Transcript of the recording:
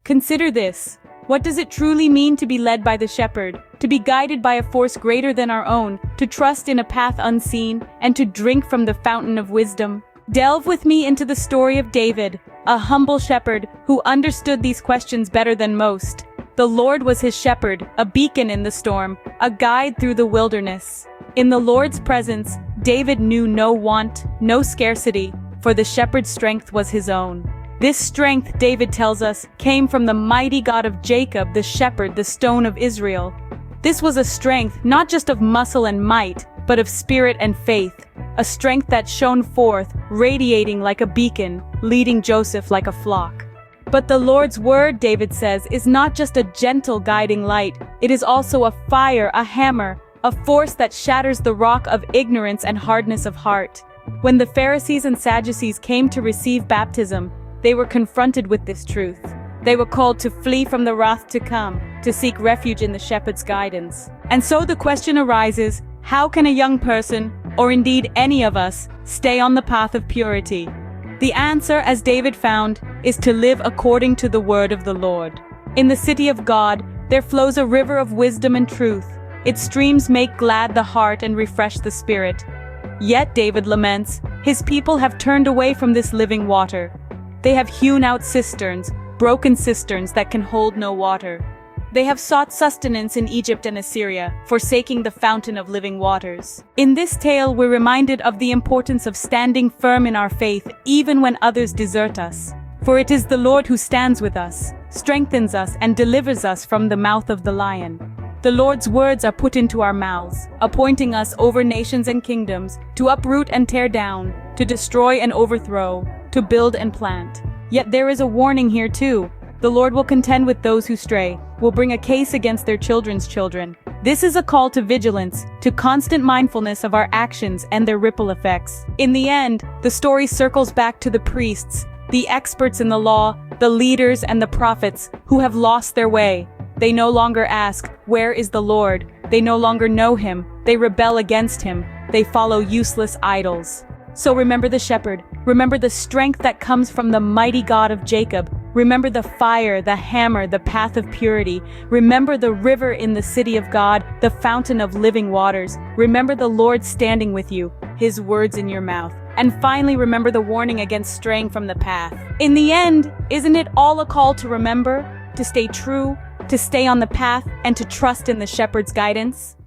Consider this. What does it truly mean to be led by the shepherd, to be guided by a force greater than our own, to trust in a path unseen, and to drink from the fountain of wisdom? Delve with me into the story of David, a humble shepherd who understood these questions better than most. The Lord was his shepherd, a beacon in the storm, a guide through the wilderness. In the Lord's presence, David knew no want, no scarcity, for the shepherd's strength was his own. This strength, David tells us, came from the mighty God of Jacob, the shepherd, the stone of Israel. This was a strength not just of muscle and might, but of spirit and faith, a strength that shone forth, radiating like a beacon, leading Joseph like a flock. But the Lord's word, David says, is not just a gentle guiding light, it is also a fire, a hammer, a force that shatters the rock of ignorance and hardness of heart. When the Pharisees and Sadducees came to receive baptism, they were confronted with this truth. They were called to flee from the wrath to come, to seek refuge in the shepherd's guidance. And so the question arises, how can a young person, or indeed any of us, stay on the path of purity? The answer, as David found, is to live according to the word of the Lord. In the city of God, there flows a river of wisdom and truth. Its streams make glad the heart and refresh the spirit. Yet, David laments, his people have turned away from this living water. They have hewn out cisterns, broken cisterns that can hold no water. They have sought sustenance in Egypt and Assyria, forsaking the fountain of living waters. In this tale, we're reminded of the importance of standing firm in our faith, even when others desert us. For it is the Lord who stands with us, strengthens us, and delivers us from the mouth of the lion. The Lord's words are put into our mouths, appointing us over nations and kingdoms, to uproot and tear down, to destroy and overthrow, to build and plant. Yet there is a warning here too. The Lord will contend with those who stray, will bring a case against their children's children. This is a call to vigilance, to constant mindfulness of our actions and their ripple effects. In the end, the story circles back to the priests, the experts in the law, the leaders and the prophets who have lost their way. They no longer ask, "Where is the Lord?" They no longer know him. They rebel against him. They follow useless idols. So remember the shepherd. Remember the strength that comes from the mighty God of Jacob. Remember the fire, the hammer, the path of purity. Remember the river in the city of God, the fountain of living waters. Remember the Lord standing with you, his words in your mouth. And finally, remember the warning against straying from the path. In the end, isn't it all a call to remember, to stay true, to stay on the path, and to trust in the shepherd's guidance?